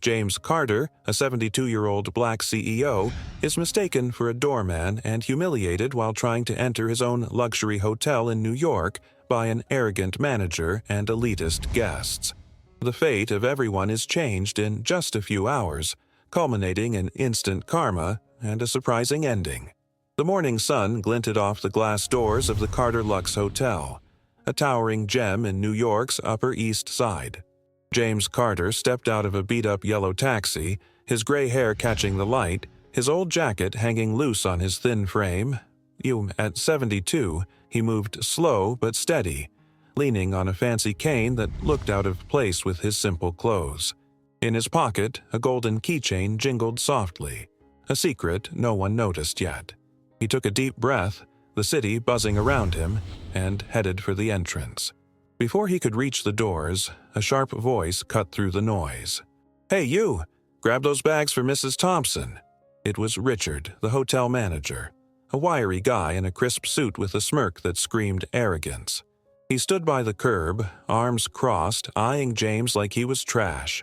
James Carter, a 72-year-old black CEO, is mistaken for a doorman and humiliated while trying to enter his own luxury hotel in New York by an arrogant manager and elitist guests. The fate of everyone is changed in just a few hours, culminating in instant karma and a surprising ending. The morning sun glinted off the glass doors of the Carter Lux Hotel, a towering gem in New York's Upper East Side. James Carter stepped out of a beat-up yellow taxi, his gray hair catching the light, his old jacket hanging loose on his thin frame. At 72, he moved slow but steady, leaning on a fancy cane that looked out of place with his simple clothes. In his pocket, a golden keychain jingled softly, a secret no one noticed yet. He took a deep breath, the city buzzing around him, and headed for the entrance. Before he could reach the doors, a sharp voice cut through the noise. "Hey, you! Grab those bags for Mrs. Thompson." It was Richard, the hotel manager, a wiry guy in a crisp suit with a smirk that screamed arrogance. He stood by the curb, arms crossed, eyeing James like he was trash.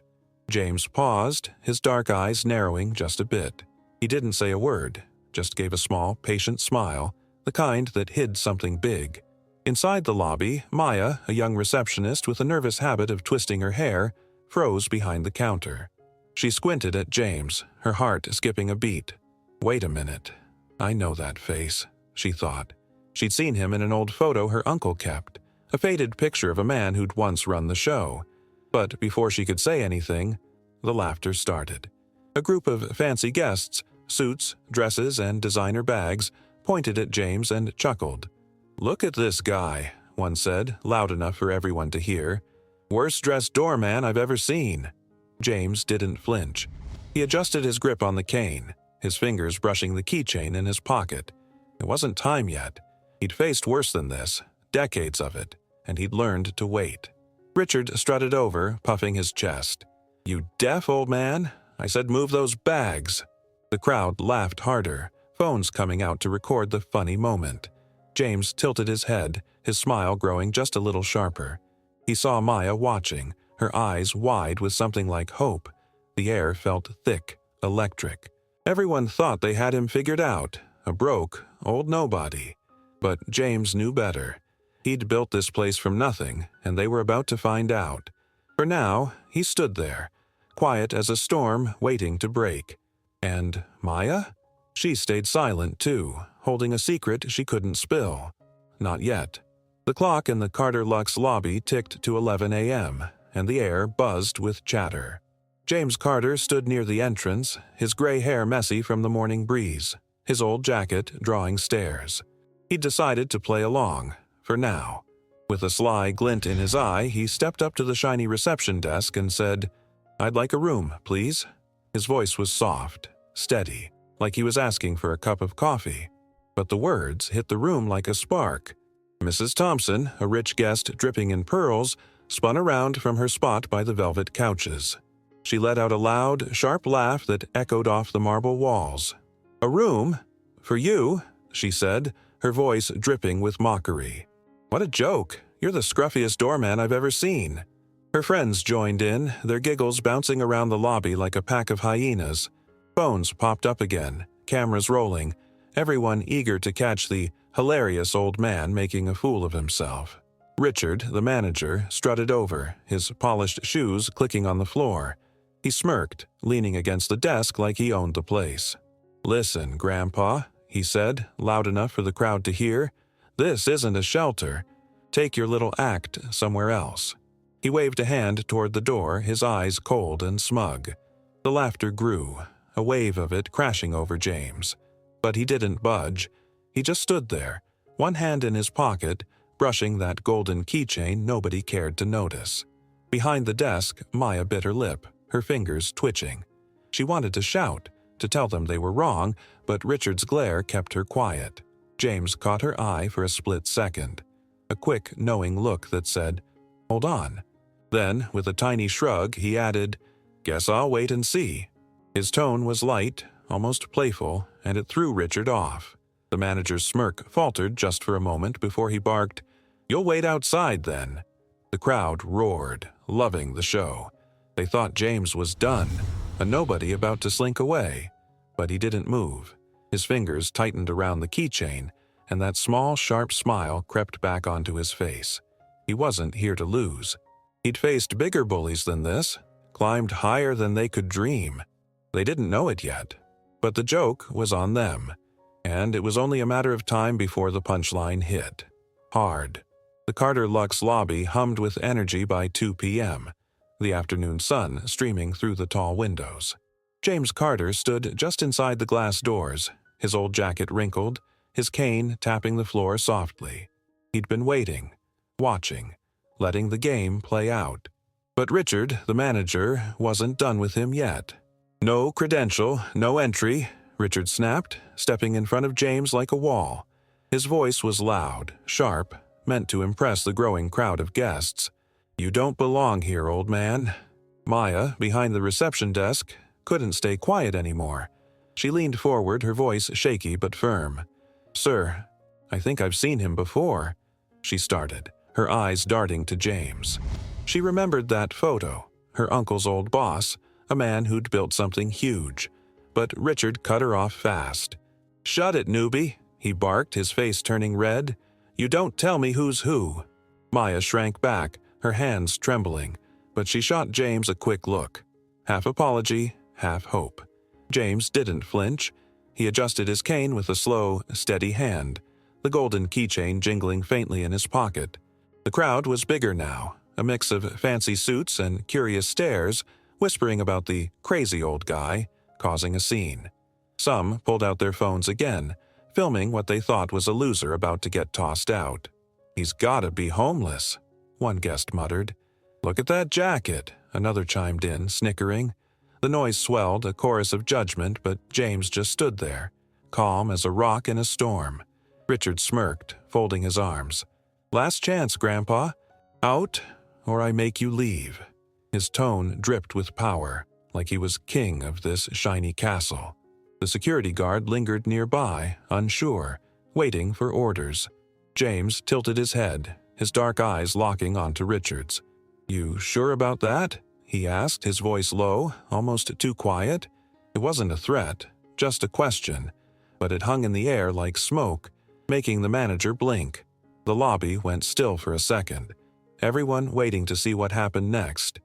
James paused, his dark eyes narrowing just a bit. He didn't say a word, just gave a small, patient smile, the kind that hid something big. Inside the lobby, Maya, a young receptionist with a nervous habit of twisting her hair, froze behind the counter. She squinted at James, her heart skipping a beat. "Wait a minute. I know that face," she thought. She'd seen him in an old photo her uncle kept, a faded picture of a man who'd once run the show. But before she could say anything, the laughter started. A group of fancy guests, suits, dresses, and designer bags, pointed at James and chuckled. "Look at this guy," one said, loud enough for everyone to hear. "Worst-dressed doorman I've ever seen." James didn't flinch. He adjusted his grip on the cane, his fingers brushing the keychain in his pocket. It wasn't time yet. He'd faced worse than this, decades of it, and he'd learned to wait. Richard strutted over, puffing his chest. "You deaf, old man? I said move those bags." The crowd laughed harder, phones coming out to record the funny moment. James tilted his head, his smile growing just a little sharper. He saw Maya watching, her eyes wide with something like hope. The air felt thick, electric. Everyone thought they had him figured out, a broke, old nobody. But James knew better. He'd built this place from nothing, and they were about to find out. For now, he stood there, quiet as a storm waiting to break. And Maya? She stayed silent, too, holding a secret she couldn't spill. Not yet. The clock in the Carter Lux lobby ticked to 11 a.m., and the air buzzed with chatter. James Carter stood near the entrance, his gray hair messy from the morning breeze, his old jacket drawing stares. He'd decided to play along, for now. With a sly glint in his eye, he stepped up to the shiny reception desk and said, "I'd like a room, please." His voice was soft, steady, like he was asking for a cup of coffee. But the words hit the room like a spark. Mrs. Thompson, a rich guest dripping in pearls, spun around from her spot by the velvet couches. She let out a loud, sharp laugh that echoed off the marble walls. "A room? For you?" she said, her voice dripping with mockery. "What a joke! You're the scruffiest doorman I've ever seen." Her friends joined in, their giggles bouncing around the lobby like a pack of hyenas. Phones popped up again, cameras rolling, everyone eager to catch the hilarious old man making a fool of himself. Richard, the manager, strutted over, his polished shoes clicking on the floor. He smirked, leaning against the desk like he owned the place. "Listen, Grandpa," he said, loud enough for the crowd to hear. "This isn't a shelter. Take your little act somewhere else." He waved a hand toward the door, his eyes cold and smug. The laughter grew, a wave of it crashing over James. But he didn't budge. He just stood there, one hand in his pocket, brushing that golden keychain nobody cared to notice. Behind the desk, Maya bit her lip, her fingers twitching. She wanted to shout, to tell them they were wrong, but Richard's glare kept her quiet. James caught her eye for a split second. A quick, knowing look that said, "Hold on." Then, with a tiny shrug, he added, "Guess I'll wait and see." His tone was light, almost playful, and it threw Richard off. The manager's smirk faltered just for a moment before he barked, "You'll wait outside, then." The crowd roared, loving the show. They thought James was done, a nobody about to slink away. But he didn't move. His fingers tightened around the keychain, and that small, sharp smile crept back onto his face. He wasn't here to lose. He'd faced bigger bullies than this, climbed higher than they could dream. They didn't know it yet, but the joke was on them, and it was only a matter of time before the punchline hit. Hard. The Carter Lux lobby hummed with energy by 2 p.m., the afternoon sun streaming through the tall windows. James Carter stood just inside the glass doors, his old jacket wrinkled, his cane tapping the floor softly. He'd been waiting, watching, letting the game play out. But Richard, the manager, wasn't done with him yet. "No credential, no entry," Richard snapped, stepping in front of James like a wall. His voice was loud, sharp, meant to impress the growing crowd of guests. "You don't belong here, old man." Maya, behind the reception desk, couldn't stay quiet anymore. She leaned forward, her voice shaky but firm. "Sir, I think I've seen him before," she started, her eyes darting to James. She remembered that photo, her uncle's old boss, a man who'd built something huge. But Richard cut her off fast. "Shut it, newbie," he barked, his face turning red. "You don't tell me who's who." Maya shrank back, her hands trembling, but she shot James a quick look. Half apology, half hope. James didn't flinch. He adjusted his cane with a slow, steady hand, the golden keychain jingling faintly in his pocket. The crowd was bigger now, a mix of fancy suits and curious stares, whispering about the crazy old guy, causing a scene. Some pulled out their phones again, filming what they thought was a loser about to get tossed out. "He's gotta be homeless," one guest muttered. "Look at that jacket," another chimed in, snickering. The noise swelled, a chorus of judgment, but James just stood there, calm as a rock in a storm. Richard smirked, folding his arms. "Last chance, Grandpa. Out, or I make you leave." His tone dripped with power, like he was king of this shiny castle. The security guard lingered nearby, unsure, waiting for orders. James tilted his head, his dark eyes locking onto Richard's. "You sure about that?" he asked, his voice low, almost too quiet. It wasn't a threat, just a question, but it hung in the air like smoke, making the manager blink. The lobby went still for a second, everyone waiting to see what happened next.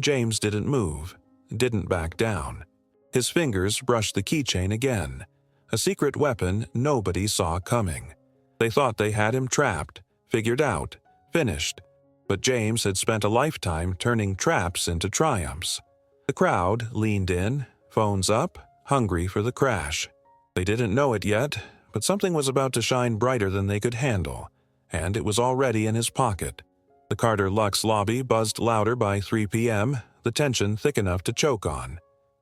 James didn't move, didn't back down. His fingers brushed the keychain again, a secret weapon nobody saw coming. They thought they had him trapped, figured out, finished. But James had spent a lifetime turning traps into triumphs. The crowd leaned in, phones up, hungry for the crash. They didn't know it yet, but something was about to shine brighter than they could handle, and it was already in his pocket. The Carter Lux lobby buzzed louder by 3 p.m., the tension thick enough to choke on.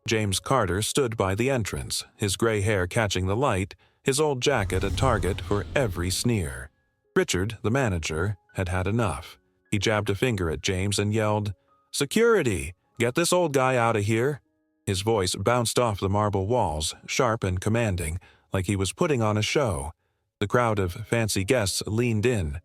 James Carter stood by the entrance, his gray hair catching the light, his old jacket a target for every sneer. Richard, the manager, had had enough. He jabbed a finger at James and yelled, "Security! Get this old guy out of here!" His voice bounced off the marble walls, sharp and commanding, like he was putting on a show. The crowd of fancy guests leaned in,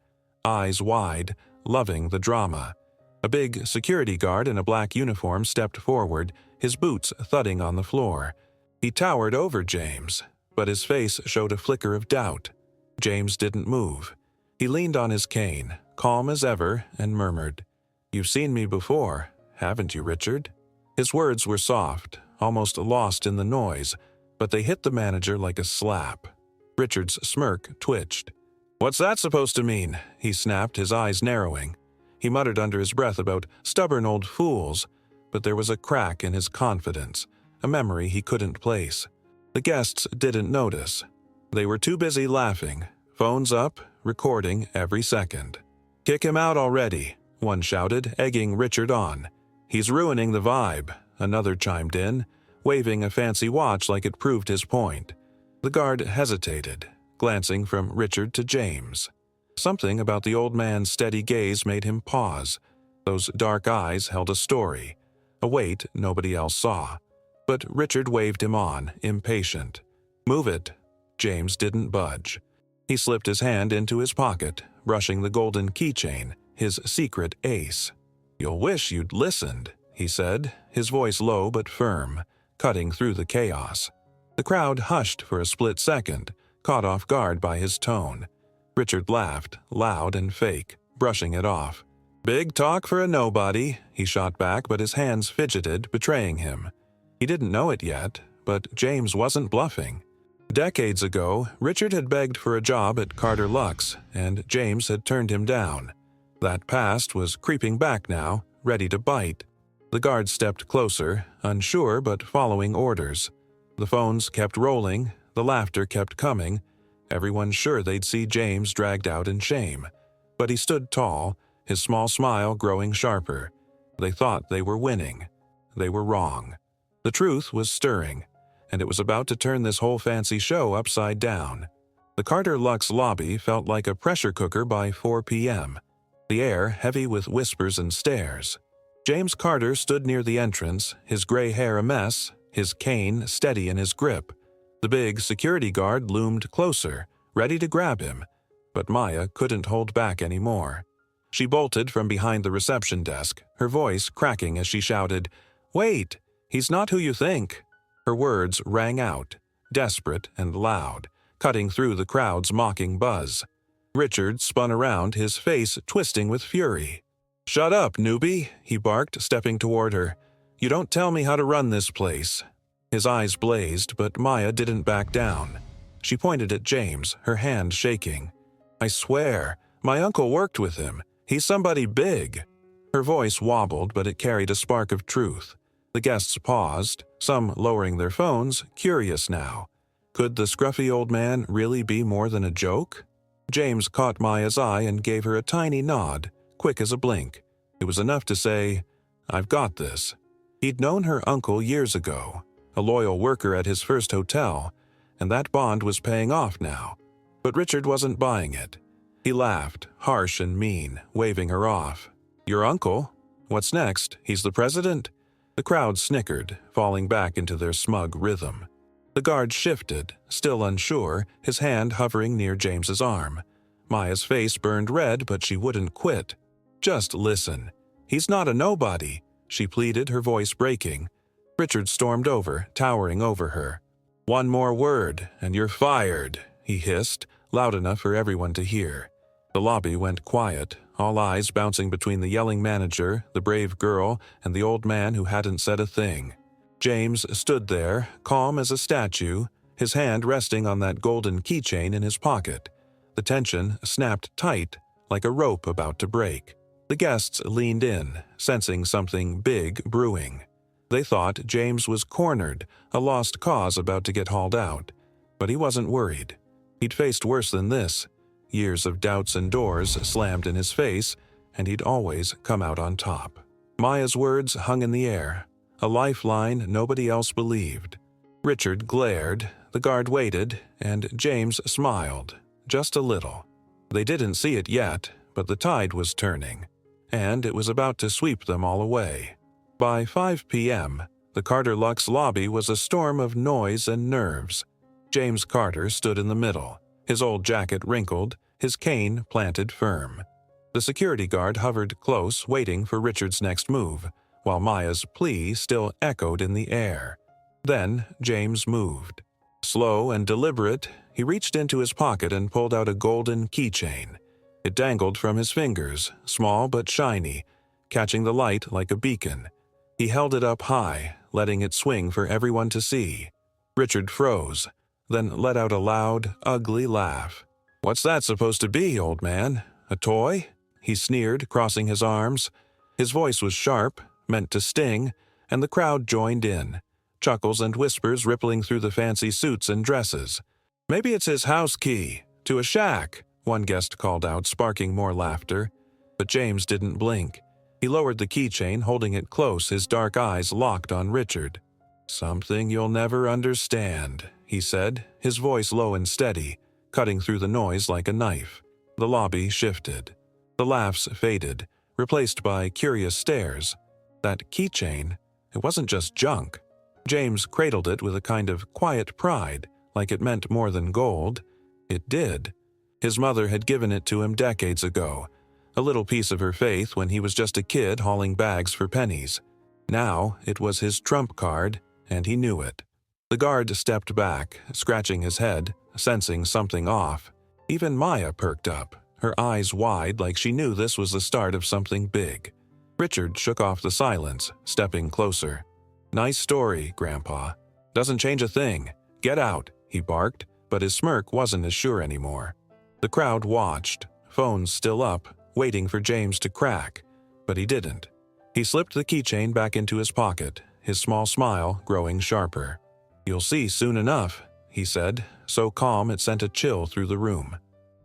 eyes wide, loving the drama. A big security guard in a black uniform stepped forward, his boots thudding on the floor. He towered over James, but his face showed a flicker of doubt. James didn't move. He leaned on his cane, calm as ever, and murmured, "You've seen me before, haven't you, Richard?" His words were soft, almost lost in the noise, but they hit the manager like a slap. Richard's smirk twitched. "What's that supposed to mean?" he snapped, his eyes narrowing. He muttered under his breath about stubborn old fools, but there was a crack in his confidence, a memory he couldn't place. The guests didn't notice. They were too busy laughing, phones up, recording every second. "Kick him out already," one shouted, egging Richard on. "He's ruining the vibe," another chimed in, waving a fancy watch like it proved his point. The guard hesitated, glancing from Richard to James. Something about the old man's steady gaze made him pause. Those dark eyes held a story, a weight nobody else saw. But Richard waved him on, impatient. "Move it." James didn't budge. He slipped his hand into his pocket, brushing the golden keychain, his secret ace. "You'll wish you'd listened," he said, his voice low but firm, cutting through the chaos. The crowd hushed for a split second, caught off guard by his tone. Richard laughed, loud and fake, brushing it off. "Big talk for a nobody," he shot back, but his hands fidgeted, betraying him. He didn't know it yet, but James wasn't bluffing. Decades ago, Richard had begged for a job at Carter Lux, and James had turned him down. That past was creeping back now, ready to bite. The guard stepped closer, unsure but following orders. The phones kept rolling, the laughter kept coming, everyone sure they'd see James dragged out in shame. But he stood tall, his small smile growing sharper. They thought they were winning. They were wrong. The truth was stirring, and it was about to turn this whole fancy show upside down. The Carter Lux lobby felt like a pressure cooker by 4 p.m., the air heavy with whispers and stares. James Carter stood near the entrance, his gray hair a mess, his cane steady in his grip. The big security guard loomed closer, ready to grab him, but Maya couldn't hold back anymore. She bolted from behind the reception desk, her voice cracking as she shouted, "Wait! He's not who you think." Her words rang out, desperate and loud, cutting through the crowd's mocking buzz. Richard spun around, his face twisting with fury. "Shut up, newbie," he barked, stepping toward her. "You don't tell me how to run this place." His eyes blazed, but Maya didn't back down. She pointed at James, her hand shaking. "I swear, my uncle worked with him. He's somebody big." Her voice wobbled, but it carried a spark of truth. The guests paused, some lowering their phones, curious now. Could the scruffy old man really be more than a joke? James caught Maya's eye and gave her a tiny nod, quick as a blink. It was enough to say, "I've got this." He'd known her uncle years ago, a loyal worker at his first hotel, and that bond was paying off now. But Richard wasn't buying it. He laughed, harsh and mean, waving her off. "Your uncle? What's next? He's the president?" The crowd snickered, falling back into their smug rhythm. The guard shifted, still unsure, his hand hovering near James's arm. Maya's face burned red, but she wouldn't quit. "Just listen. He's not a nobody," she pleaded, her voice breaking. Richard stormed over, towering over her. "One more word, and you're fired," he hissed, loud enough for everyone to hear. The lobby went quiet, all eyes bouncing between the yelling manager, the brave girl, and the old man who hadn't said a thing. James stood there, calm as a statue, his hand resting on that golden keychain in his pocket. The tension snapped tight, like a rope about to break. The guests leaned in, sensing something big brewing. They thought James was cornered, a lost cause about to get hauled out. But he wasn't worried. He'd faced worse than this. Years of doubts and doors slammed in his face, and he'd always come out on top. Maya's words hung in the air, a lifeline nobody else believed. Richard glared, the guard waited, and James smiled, just a little. They didn't see it yet, but the tide was turning, and it was about to sweep them all away. By 5 p.m., the Carter Lux lobby was a storm of noise and nerves. James Carter stood in the middle, his old jacket wrinkled, his cane planted firm. The security guard hovered close, waiting for Richard's next move, while Maya's plea still echoed in the air. Then James moved. Slow and deliberate, he reached into his pocket and pulled out a golden keychain. It dangled from his fingers, small but shiny, catching the light like a beacon. He held it up high, letting it swing for everyone to see. Richard froze, then let out a loud, ugly laugh. "What's that supposed to be, old man? A toy?" he sneered, crossing his arms. His voice was sharp, meant to sting, and the crowd joined in, chuckles and whispers rippling through the fancy suits and dresses. "Maybe it's his house key, to a shack," one guest called out, sparking more laughter. But James didn't blink. He lowered the keychain, holding it close, his dark eyes locked on Richard. "Something you'll never understand," he said, his voice low and steady, cutting through the noise like a knife. The lobby shifted. The laughs faded, replaced by curious stares. That keychain, it wasn't just junk. James cradled it with a kind of quiet pride, like it meant more than gold. It did. His mother had given it to him decades ago, a little piece of her faith when he was just a kid hauling bags for pennies. Now it was his trump card, and he knew it. The guard stepped back, scratching his head, sensing something off. Even Maya perked up, her eyes wide like she knew this was the start of something big. Richard shook off the silence, stepping closer. "Nice story, Grandpa. Doesn't change a thing. Get out," he barked, but his smirk wasn't as sure anymore. The crowd watched, phones still up, waiting for James to crack, but he didn't. He slipped the keychain back into his pocket, his small smile growing sharper. "You'll see soon enough," he said, so calm it sent a chill through the room.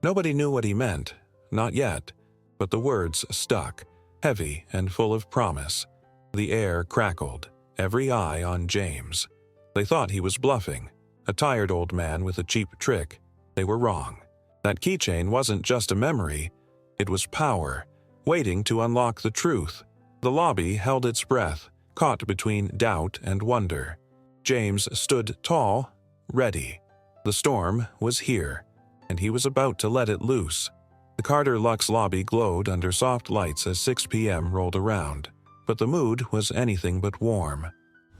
Nobody knew what he meant, not yet, but the words stuck, heavy and full of promise. The air crackled, every eye on James. They thought he was bluffing, a tired old man with a cheap trick. They were wrong. That keychain wasn't just a memory, it was power, waiting to unlock the truth. The lobby held its breath, caught between doubt and wonder. James stood tall, ready. The storm was here, and he was about to let it loose. The Carter Lux lobby glowed under soft lights as 6 p.m. rolled around, but the mood was anything but warm.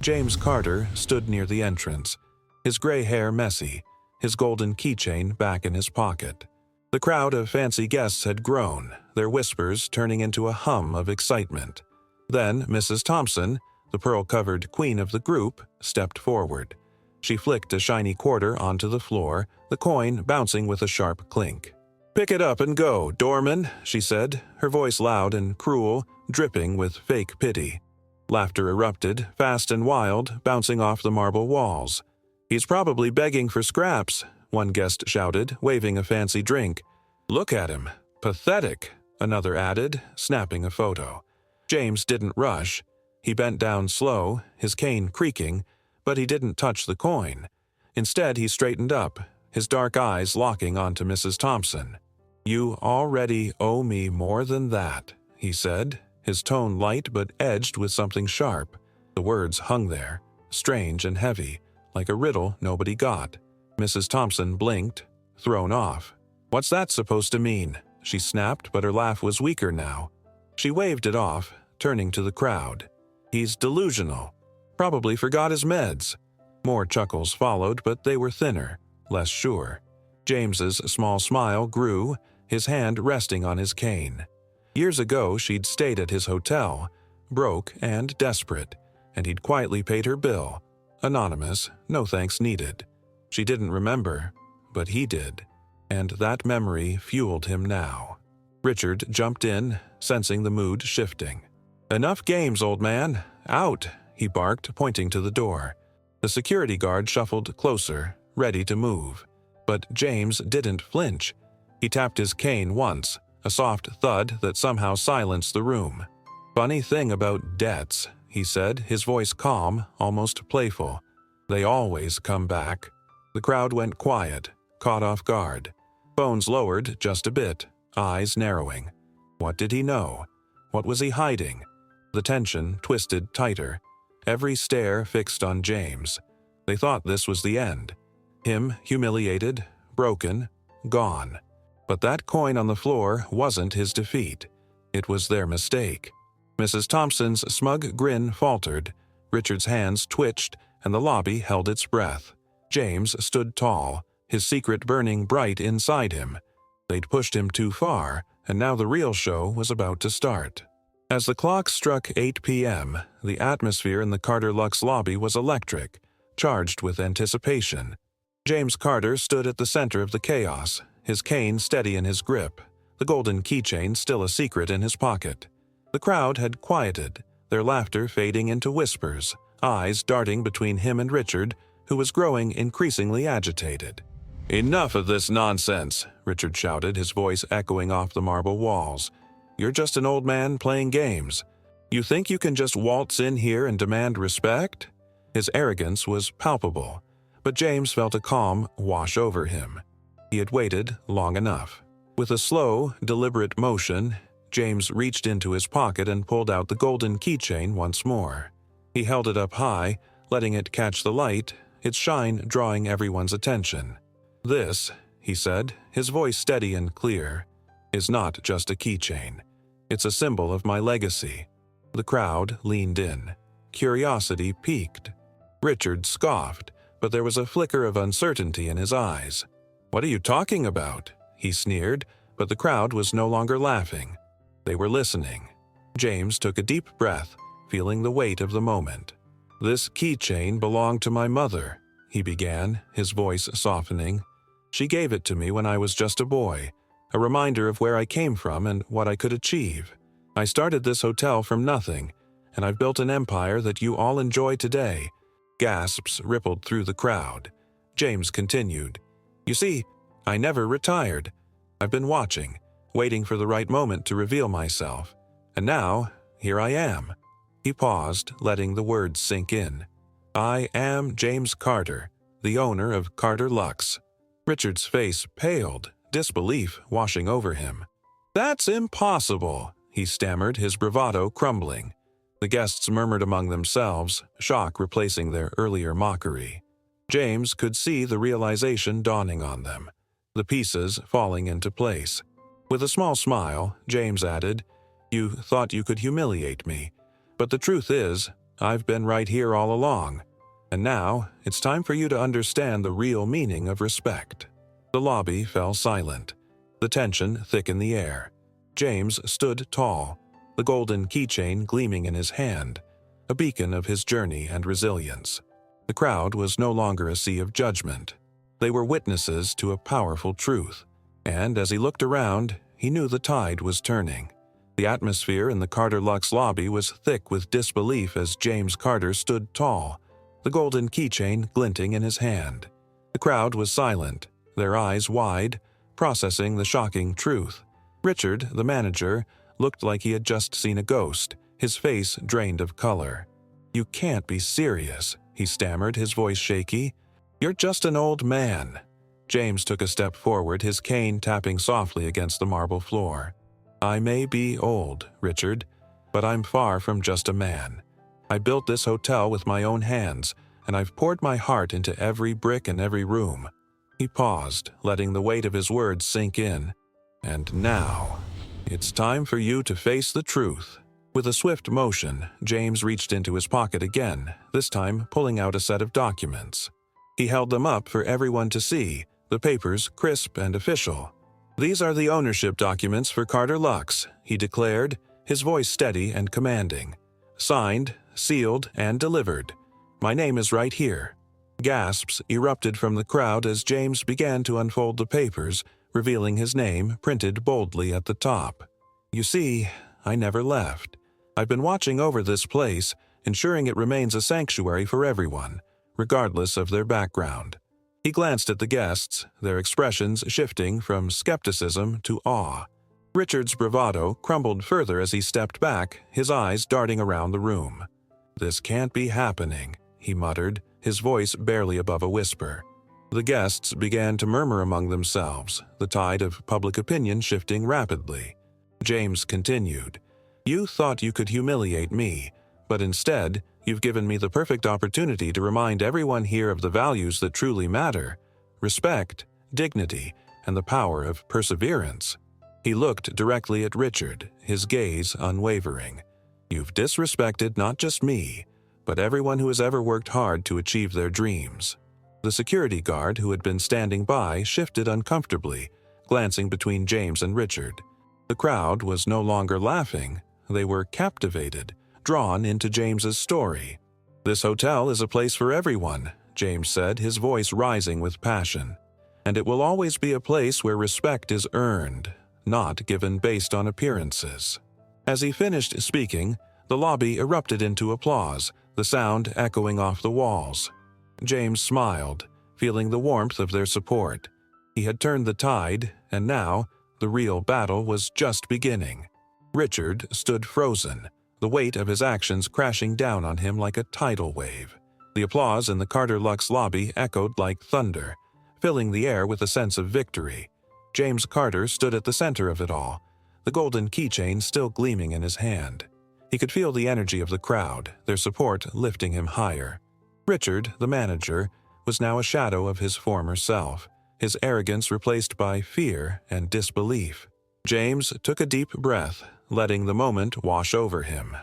James Carter stood near the entrance, his gray hair messy, his golden keychain back in his pocket. The crowd of fancy guests had grown, their whispers turning into a hum of excitement. Then Mrs. Thompson, the pearl-covered queen of the group, stepped forward. She flicked a shiny quarter onto the floor, the coin bouncing with a sharp clink. "Pick it up and go, Doorman," she said, her voice loud and cruel, dripping with fake pity. Laughter erupted, fast and wild, bouncing off the marble walls. "He's probably begging for scraps," one guest shouted, waving a fancy drink. "Look at him. Pathetic," another added, snapping a photo. James didn't rush. He bent down slow, his cane creaking, but he didn't touch the coin. Instead, he straightened up, his dark eyes locking onto Mrs. Thompson. "You already owe me more than that," he said, his tone light but edged with something sharp. The words hung there, strange and heavy, like a riddle nobody got. Mrs. Thompson blinked, thrown off. "What's that supposed to mean?" she snapped, but her laugh was weaker now. She waved it off, turning to the crowd. "He's delusional. Probably forgot his meds." More chuckles followed, but they were thinner, less sure. James's small smile grew, his hand resting on his cane. Years ago, she'd stayed at his hotel, broke and desperate, and he'd quietly paid her bill. Anonymous, no thanks needed. She didn't remember, but he did, and that memory fueled him now. Richard jumped in, sensing the mood shifting. "Enough games, old man. Out," he barked, pointing to the door. The security guard shuffled closer, ready to move. But James didn't flinch. He tapped his cane once, a soft thud that somehow silenced the room. "Funny thing about debts," he said, his voice calm, almost playful. "They always come back." The crowd went quiet, caught off guard. Phones lowered just a bit, eyes narrowing. What did he know? What was he hiding? The tension twisted tighter, every stare fixed on James. They thought this was the end. Him humiliated, broken, gone. But that coin on the floor wasn't his defeat. It was their mistake. Mrs. Thompson's smug grin faltered, Richard's hands twitched, and the lobby held its breath. James stood tall, his secret burning bright inside him. They'd pushed him too far, and now the real show was about to start. As the clock struck 8 p.m., the atmosphere in the Carter Lux lobby was electric, charged with anticipation. James Carter stood at the center of the chaos, his cane steady in his grip, the golden keychain still a secret in his pocket. The crowd had quieted, their laughter fading into whispers, eyes darting between him and Richard, who was growing increasingly agitated. "Enough of this nonsense," Richard shouted, his voice echoing off the marble walls. "You're just an old man playing games. You think you can just waltz in here and demand respect?" His arrogance was palpable, but James felt a calm wash over him. He had waited long enough. With a slow, deliberate motion, James reached into his pocket and pulled out the golden keychain once more. He held it up high, letting it catch the light, its shine drawing everyone's attention. "This," he said, his voice steady and clear, "is not just a keychain. It's a symbol of my legacy." The crowd leaned in. curiosity piqued. Richard scoffed, but there was a flicker of uncertainty in his eyes. "What are you talking about?" he sneered, but the crowd was no longer laughing. They were listening. James took a deep breath, feeling the weight of the moment. "This keychain belonged to my mother," he began, his voice softening. "She gave it to me when I was just a boy, a reminder of where I came from and what I could achieve. I started this hotel from nothing, and I've built an empire that you all enjoy today." Gasps rippled through the crowd. James continued, "You see, I never retired. I've been watching, waiting for the right moment to reveal myself. And now, here I am." He paused, letting the words sink in. "I am James Carter, the owner of Carter Luxe." Richard's face paled, disbelief washing over him. "That's impossible," he stammered, his bravado crumbling. The guests murmured among themselves, shock replacing their earlier mockery. James could see the realization dawning on them, the pieces falling into place. With a small smile, James added, "You thought you could humiliate me, but the truth is, I've been right here all along. And now, it's time for you to understand the real meaning of respect." The lobby fell silent, the tension thick in the air. James stood tall, the golden keychain gleaming in his hand, a beacon of his journey and resilience. The crowd was no longer a sea of judgment. They were witnesses to a powerful truth, and as he looked around, he knew the tide was turning. The atmosphere in the Carter Luxe lobby was thick with disbelief as James Carter stood tall, the golden keychain glinting in his hand. The crowd was silent, their eyes wide, processing the shocking truth. Richard, the manager, looked like he had just seen a ghost, his face drained of color. "You can't be serious," he stammered, his voice shaky. "You're just an old man." James took a step forward, his cane tapping softly against the marble floor. "I may be old, Richard, but I'm far from just a man. I built this hotel with my own hands, and I've poured my heart into every brick and every room." He paused, letting the weight of his words sink in. "And now, it's time for you to face the truth." With a swift motion, James reached into his pocket again, this time pulling out a set of documents. He held them up for everyone to see, the papers crisp and official. "These are the ownership documents for Carter Luxe," he declared, his voice steady and commanding. "Signed, sealed, and delivered. My name is right here." Gasps erupted from the crowd as James began to unfold the papers, revealing his name printed boldly at the top. "You see, I never left. I've been watching over this place, ensuring it remains a sanctuary for everyone, regardless of their background." He glanced at the guests, their expressions shifting from skepticism to awe. Richard's bravado crumbled further as he stepped back, his eyes darting around the room. "This can't be happening," he muttered, his voice barely above a whisper. The guests began to murmur among themselves, the tide of public opinion shifting rapidly. James continued, "You thought you could humiliate me, but instead, you've given me the perfect opportunity to remind everyone here of the values that truly matter: respect, dignity, and the power of perseverance." He looked directly at Richard, his gaze unwavering. "You've disrespected not just me, but everyone who has ever worked hard to achieve their dreams." The security guard who had been standing by shifted uncomfortably, glancing between James and Richard. The crowd was no longer laughing, they were captivated, drawn into James's story. "This hotel is a place for everyone," James said, his voice rising with passion. "And it will always be a place where respect is earned, not given based on appearances." As he finished speaking, the lobby erupted into applause, the sound echoing off the walls. James smiled, feeling the warmth of their support. He had turned the tide, and now, the real battle was just beginning. Richard stood frozen, the weight of his actions crashing down on him like a tidal wave. The applause in the Carter Luxe lobby echoed like thunder, filling the air with a sense of victory. James Carter stood at the center of it all, the golden keychain still gleaming in his hand. He could feel the energy of the crowd, their support lifting him higher. Richard, the manager, was now a shadow of his former self, his arrogance replaced by fear and disbelief. James took a deep breath, letting the moment wash over him.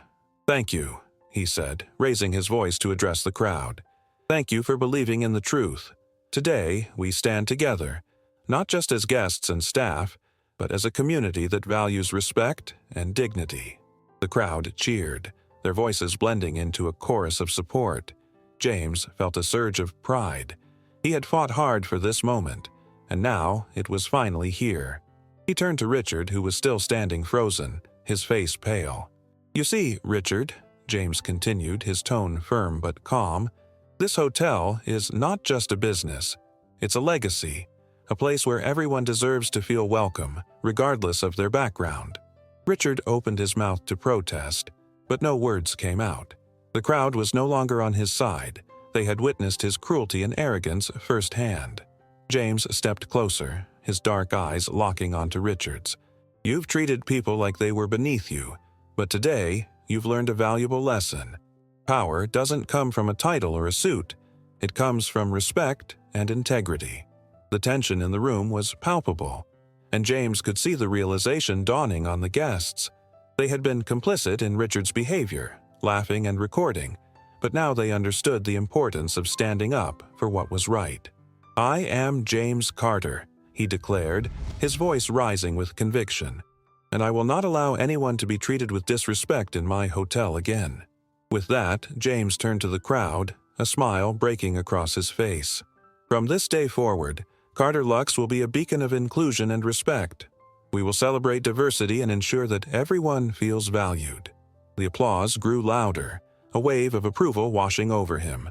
"Thank you," he said, raising his voice to address the crowd. "Thank you for believing in the truth. Today, we stand together, not just as guests and staff, but as a community that values respect and dignity." The crowd cheered, their voices blending into a chorus of support. James felt a surge of pride. He had fought hard for this moment, and now it was finally here. He turned to Richard, who was still standing frozen, his face pale. "You see, Richard," James continued, his tone firm but calm, "this hotel is not just a business. It's a legacy, a place where everyone deserves to feel welcome, regardless of their background." Richard opened his mouth to protest, but no words came out. The crowd was no longer on his side. They had witnessed his cruelty and arrogance firsthand. James stepped closer, his dark eyes locking onto Richard's. "You've treated people like they were beneath you, but today you've learned a valuable lesson. Power doesn't come from a title or a suit. It comes from respect and integrity." The tension in the room was palpable, and James could see the realization dawning on the guests. They had been complicit in Richard's behavior, laughing and recording, but now they understood the importance of standing up for what was right. "I am James Carter," he declared, his voice rising with conviction, "and I will not allow anyone to be treated with disrespect in my hotel again." With that, James turned to the crowd, a smile breaking across his face. "From this day forward, Carter Lux will be a beacon of inclusion and respect. We will celebrate diversity and ensure that everyone feels valued." The applause grew louder, a wave of approval washing over him.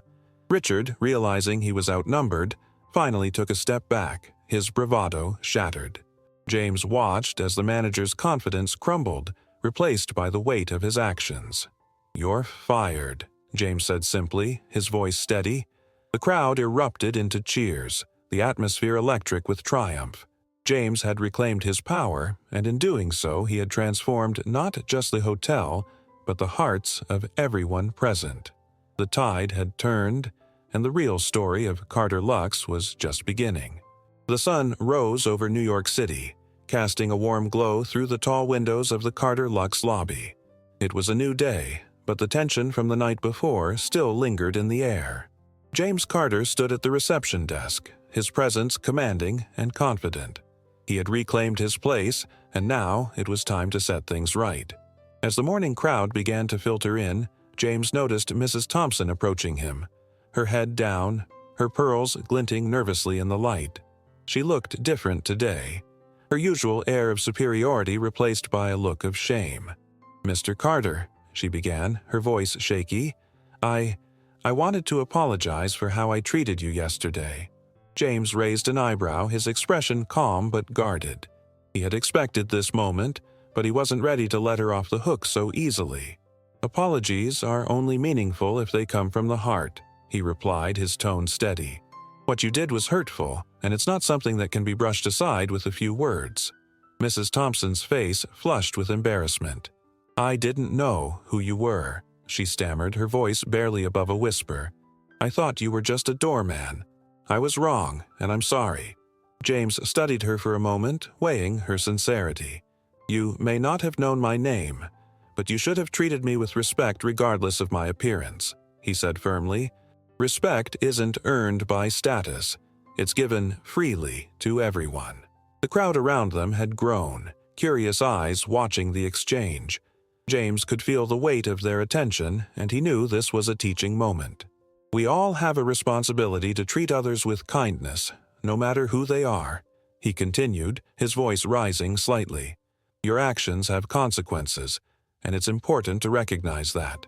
Richard, realizing he was outnumbered, finally took a step back, his bravado shattered. James watched as the manager's confidence crumbled, replaced by the weight of his actions. "You're fired," James said simply, his voice steady. The crowd erupted into cheers, the atmosphere electric with triumph. James had reclaimed his power, and in doing so he had transformed not just the hotel, but the hearts of everyone present. The tide had turned, and the real story of Carter Lux was just beginning. The sun rose over New York City, casting a warm glow through the tall windows of the Carter Lux lobby. It was a new day, but the tension from the night before still lingered in the air. James Carter stood at the reception desk, his presence commanding and confident. He had reclaimed his place, and now it was time to set things right. As the morning crowd began to filter in, James noticed Mrs. Thompson approaching him, her head down, her pearls glinting nervously in the light. She looked different today, her usual air of superiority replaced by a look of shame. "Mr. Carter," she began, her voice shaky, I wanted to apologize for how I treated you yesterday." James raised an eyebrow, his expression calm but guarded. He had expected this moment, but he wasn't ready to let her off the hook so easily. "Apologies are only meaningful if they come from the heart," he replied, his tone steady. "What you did was hurtful, and it's not something that can be brushed aside with a few words." Mrs. Thompson's face flushed with embarrassment. "I didn't know who you were," she stammered, her voice barely above a whisper. "I thought you were just a doorman. I was wrong, and I'm sorry." James studied her for a moment, weighing her sincerity. "You may not have known my name, but you should have treated me with respect regardless of my appearance," he said firmly. "Respect isn't earned by status. It's given freely to everyone." The crowd around them had grown, curious eyes watching the exchange. James could feel the weight of their attention, and he knew this was a teaching moment. "We all have a responsibility to treat others with kindness, no matter who they are," he continued, his voice rising slightly. "Your actions have consequences, and it's important to recognize that."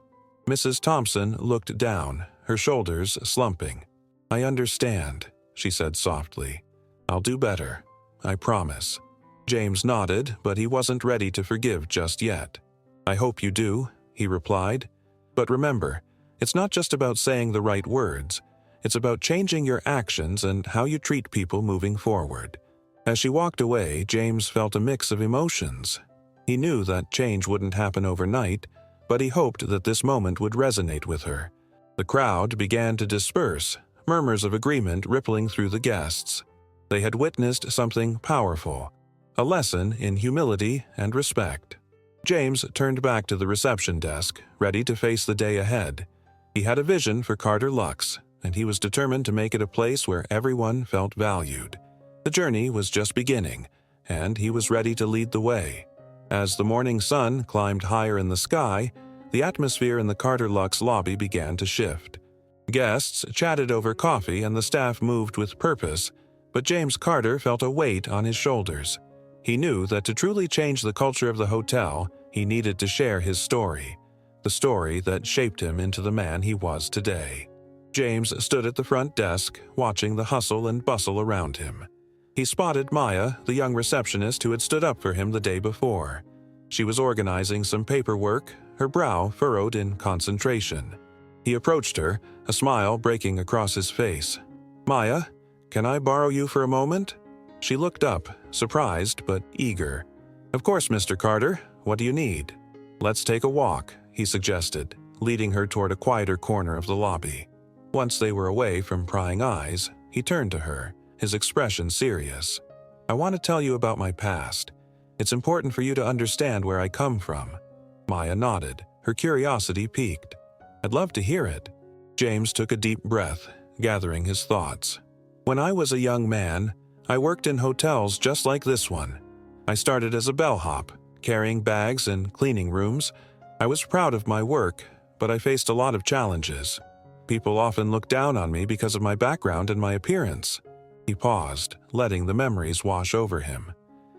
Mrs. Thompson looked down, her shoulders slumping. "I understand," she said softly. "I'll do better. I promise." James nodded, but he wasn't ready to forgive just yet. "I hope you do," he replied. "But remember, it's not just about saying the right words. It's about changing your actions and how you treat people moving forward." As she walked away, James felt a mix of emotions. He knew that change wouldn't happen overnight, but he hoped that this moment would resonate with her. The crowd began to disperse, murmurs of agreement rippling through the guests. They had witnessed something powerful, a lesson in humility and respect. James turned back to the reception desk, ready to face the day ahead. He had a vision for Carter Lux, and he was determined to make it a place where everyone felt valued. The journey was just beginning, and he was ready to lead the way. As the morning sun climbed higher in the sky, the atmosphere in the Carter Lux lobby began to shift. Guests chatted over coffee and the staff moved with purpose, but James Carter felt a weight on his shoulders. He knew that to truly change the culture of the hotel, he needed to share his story, the story that shaped him into the man he was today. James stood at the front desk, watching the hustle and bustle around him. He spotted Maya, the young receptionist who had stood up for him the day before. She was organizing some paperwork, her brow furrowed in concentration. He approached her, a smile breaking across his face. "Maya, can I borrow you for a moment?" She looked up, surprised but eager. "Of course, Mr. Carter. What do you need?" "Let's take a walk," he suggested, leading her toward a quieter corner of the lobby. Once they were away from prying eyes, he turned to her, his expression serious. "I want to tell you about my past. It's important for you to understand where I come from." Maya nodded, her curiosity piqued. "I'd love to hear it." James took a deep breath, gathering his thoughts. "When I was a young man, I worked in hotels just like this one. I started as a bellhop, carrying bags in cleaning rooms. I was proud of my work, but I faced a lot of challenges. People often looked down on me because of my background and my appearance." He paused, letting the memories wash over him.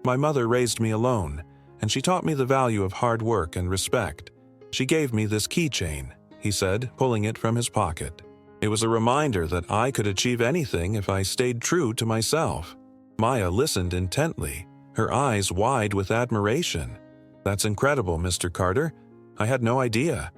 "My mother raised me alone, and she taught me the value of hard work and respect. She gave me this keychain," he said, pulling it from his pocket. "It was a reminder that I could achieve anything if I stayed true to myself." Maya listened intently, her eyes wide with admiration. "That's incredible, Mr. Carter. I had no idea."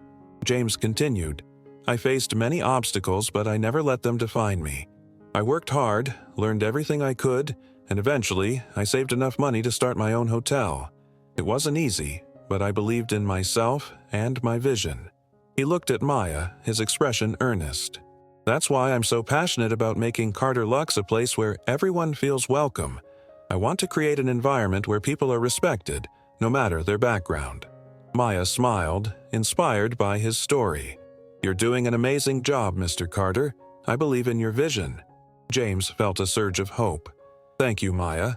James continued, "I faced many obstacles, but I never let them define me. I worked hard, learned everything I could, and eventually I saved enough money to start my own hotel. It wasn't easy, but I believed in myself and my vision." He looked at Maya, his expression earnest. "That's why I'm so passionate about making Carter Lux a place where everyone feels welcome. I want to create an environment where people are respected, no matter their background." Maya smiled, inspired by his story. "You're doing an amazing job, Mr. Carter. I believe in your vision." James felt a surge of hope. "Thank you, Maya.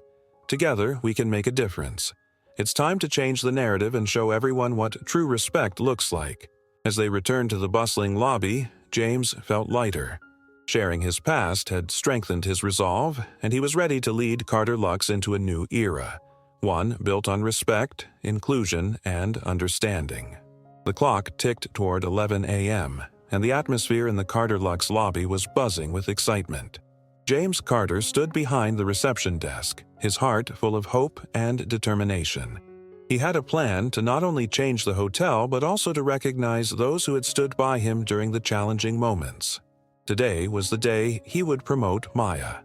Together, we can make a difference. It's time to change the narrative and show everyone what true respect looks like." As they returned to the bustling lobby, James felt lighter. Sharing his past had strengthened his resolve, and he was ready to lead Carter Lux into a new era, one built on respect, inclusion, and understanding. The clock ticked toward 11 a.m., and the atmosphere in the Carter Lux lobby was buzzing with excitement. James Carter stood behind the reception desk, his heart full of hope and determination. He had a plan to not only change the hotel but also to recognize those who had stood by him during the challenging moments. Today was the day he would promote Maya.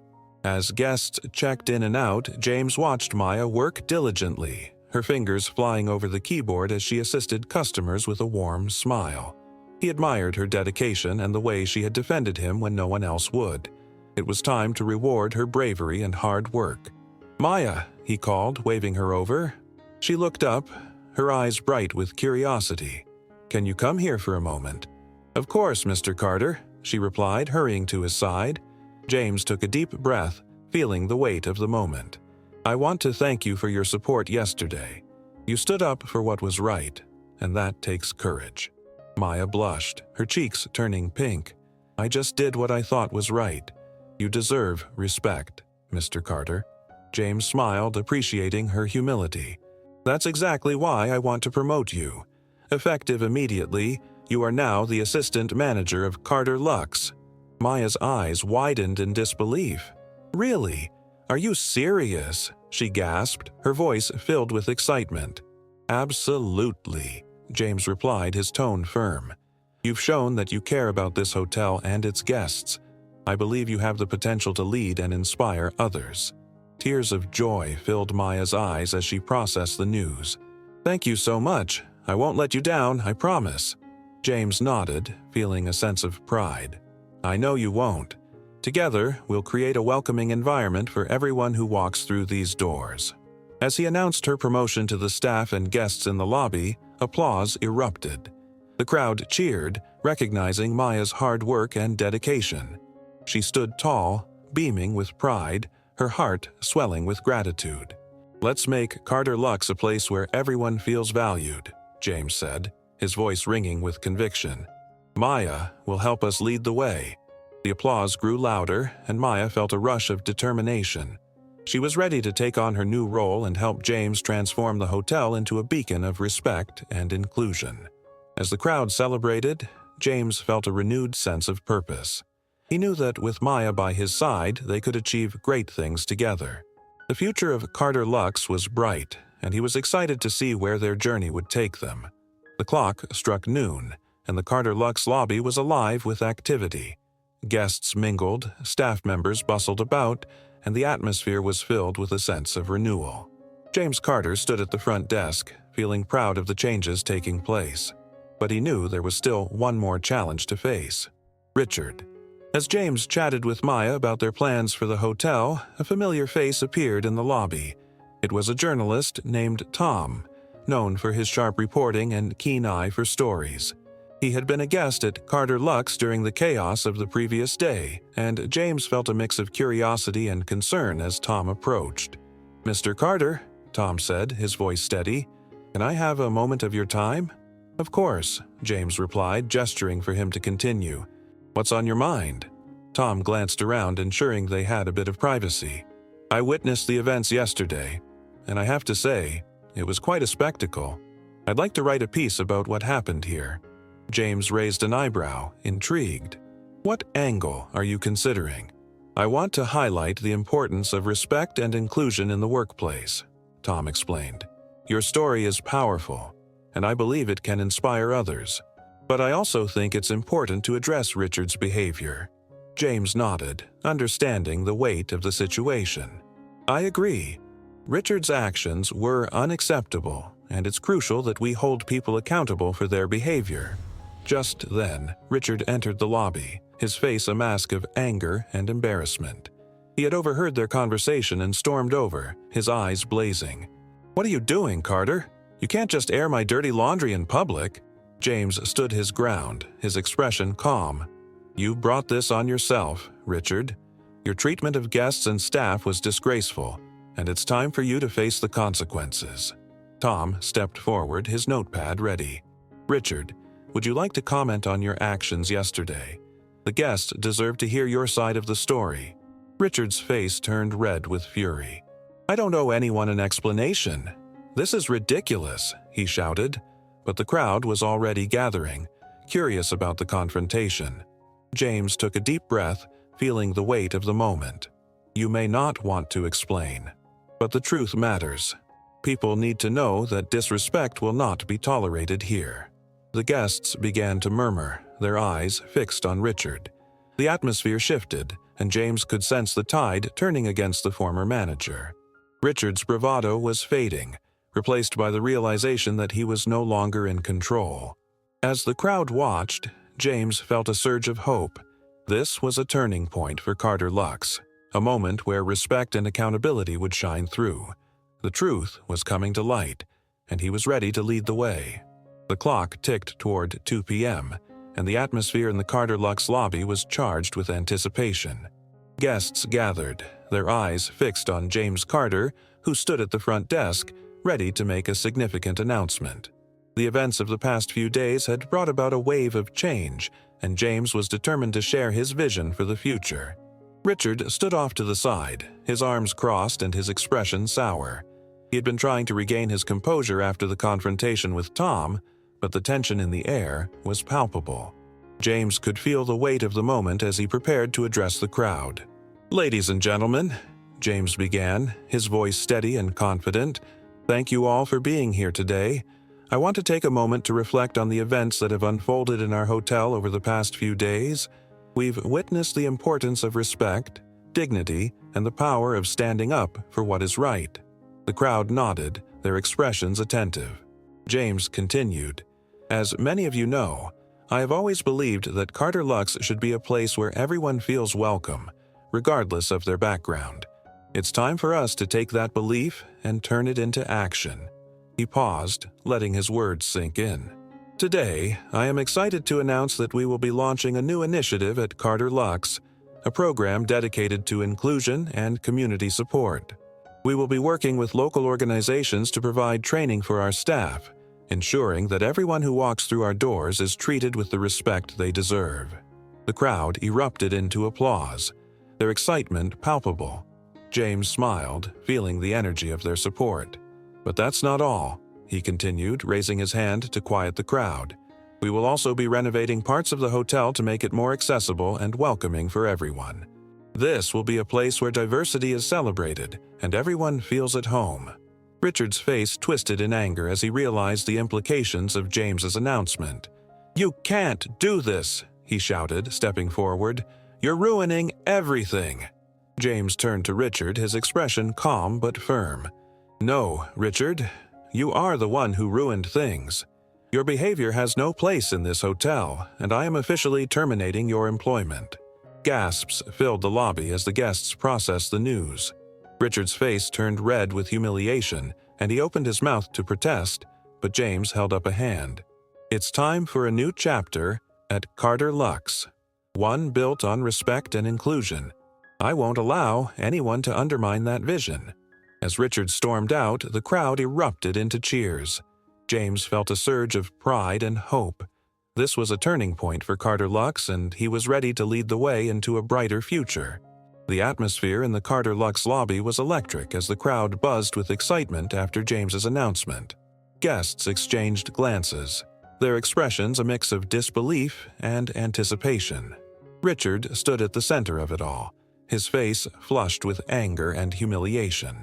As guests checked in and out, James watched Maya work diligently, her fingers flying over the keyboard as she assisted customers with a warm smile. He admired her dedication and the way she had defended him when no one else would. It was time to reward her bravery and hard work. "Maya," he called, waving her over. She looked up, her eyes bright with curiosity. "Can you come here for a moment?" "Of course, Mr. Carter," she replied, hurrying to his side. James took a deep breath, feeling the weight of the moment. "I want to thank you for your support yesterday. You stood up for what was right, and that takes courage." Maya blushed, her cheeks turning pink. "I just did what I thought was right. You deserve respect, Mr. Carter." James smiled, appreciating her humility. "That's exactly why I want to promote you. Effective immediately, you are now the assistant manager of Carter Lux." Maya's eyes widened in disbelief. "Really? Are you serious?" she gasped, her voice filled with excitement. "Absolutely," James replied, his tone firm. "You've shown that you care about this hotel and its guests. I believe you have the potential to lead and inspire others." Tears of joy filled Maya's eyes as she processed the news. "Thank you so much. I won't let you down, I promise." James nodded, feeling a sense of pride. "I know you won't. Together, we'll create a welcoming environment for everyone who walks through these doors." As he announced her promotion to the staff and guests in the lobby, applause erupted. The crowd cheered, recognizing Maya's hard work and dedication. She stood tall, beaming with pride, her heart swelling with gratitude. "Let's make Carter Lux a place where everyone feels valued," James said, his voice ringing with conviction. "Maya will help us lead the way." The applause grew louder, and Maya felt a rush of determination. She was ready to take on her new role and help James transform the hotel into a beacon of respect and inclusion. As the crowd celebrated, James felt a renewed sense of purpose. He knew that with Maya by his side, they could achieve great things together. The future of Carter Lux was bright, and he was excited to see where their journey would take them. The clock struck noon, and the Carter Lux lobby was alive with activity. Guests mingled, staff members bustled about, and the atmosphere was filled with a sense of renewal. James Carter stood at the front desk, feeling proud of the changes taking place. But he knew there was still one more challenge to face: Richard. As James chatted with Maya about their plans for the hotel, a familiar face appeared in the lobby. It was a journalist named Tom, known for his sharp reporting and keen eye for stories. He had been a guest at Carter Lux during the chaos of the previous day, and James felt a mix of curiosity and concern as Tom approached. "Mr. Carter," Tom said, his voice steady, "can I have a moment of your time?" "Of course," James replied, gesturing for him to continue. "What's on your mind?" Tom glanced around, ensuring they had a bit of privacy. "I witnessed the events yesterday, and I have to say, it was quite a spectacle. I'd like to write a piece about what happened here." James raised an eyebrow, intrigued. "What angle are you considering?" "I want to highlight the importance of respect and inclusion in the workplace," Tom explained. "Your story is powerful, and I believe it can inspire others. But I also think it's important to address Richard's behavior." James nodded, understanding the weight of the situation. "I agree. Richard's actions were unacceptable, and it's crucial that we hold people accountable for their behavior." Just then, Richard entered the lobby, his face a mask of anger and embarrassment. He had overheard their conversation and stormed over, his eyes blazing. "What are you doing, Carter? You can't just air my dirty laundry in public." James stood his ground, his expression calm. "You brought this on yourself, Richard. Your treatment of guests and staff was disgraceful, and it's time for you to face the consequences." Tom stepped forward, his notepad ready. "Richard, would you like to comment on your actions yesterday? The guests deserve to hear your side of the story." Richard's face turned red with fury. "I don't owe anyone an explanation. This is ridiculous," he shouted. But the crowd was already gathering, curious about the confrontation. James took a deep breath, feeling the weight of the moment. "You may not want to explain, but the truth matters. People need to know that disrespect will not be tolerated here." The guests began to murmur, their eyes fixed on Richard. The atmosphere shifted, and James could sense the tide turning against the former manager. Richard's bravado was fading, replaced by the realization that he was no longer in control. As the crowd watched, James felt a surge of hope. This was a turning point for Carter Lux, a moment where respect and accountability would shine through. The truth was coming to light, and he was ready to lead the way. The clock ticked toward 2 p.m., and the atmosphere in the Carter Lux lobby was charged with anticipation. Guests gathered, their eyes fixed on James Carter, who stood at the front desk, ready to make a significant announcement. The events of the past few days had brought about a wave of change, and James was determined to share his vision for the future. Richard stood off to the side, his arms crossed and his expression sour. He had been trying to regain his composure after the confrontation with Tom, but the tension in the air was palpable. James could feel the weight of the moment as he prepared to address the crowd. "Ladies and gentlemen," James began, his voice steady and confident, "thank you all for being here today. I want to take a moment to reflect on the events that have unfolded in our hotel over the past few days. We've witnessed the importance of respect, dignity, and the power of standing up for what is right." The crowd nodded, their expressions attentive. James continued, "As many of you know, I have always believed that Carter Lux should be a place where everyone feels welcome, regardless of their background. It's time for us to take that belief and turn it into action." He paused, letting his words sink in. "Today, I am excited to announce that we will be launching a new initiative at Carter Lux, a program dedicated to inclusion and community support. We will be working with local organizations to provide training for our staff, ensuring that everyone who walks through our doors is treated with the respect they deserve." The crowd erupted into applause, their excitement palpable. James smiled, feeling the energy of their support. "But that's not all," he continued, raising his hand to quiet the crowd. "We will also be renovating parts of the hotel to make it more accessible and welcoming for everyone. This will be a place where diversity is celebrated and everyone feels at home." Richard's face twisted in anger as he realized the implications of James's announcement. "You can't do this," he shouted, stepping forward. "You're ruining everything." James turned to Richard, his expression calm but firm. "No, Richard, you are the one who ruined things. Your behavior has no place in this hotel, and I am officially terminating your employment." Gasps filled the lobby as the guests processed the news. Richard's face turned red with humiliation, and he opened his mouth to protest, but James held up a hand. "It's time for a new chapter at Carter Lux, one built on respect and inclusion. I won't allow anyone to undermine that vision." As Richard stormed out, the crowd erupted into cheers. James felt a surge of pride and hope. This was a turning point for Carter Lux, and he was ready to lead the way into a brighter future. The atmosphere in the Carter Lux lobby was electric as the crowd buzzed with excitement after James's announcement. Guests exchanged glances, their expressions a mix of disbelief and anticipation. Richard stood at the center of it all, his face flushed with anger and humiliation.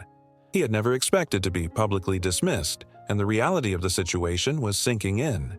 He had never expected to be publicly dismissed, and the reality of the situation was sinking in.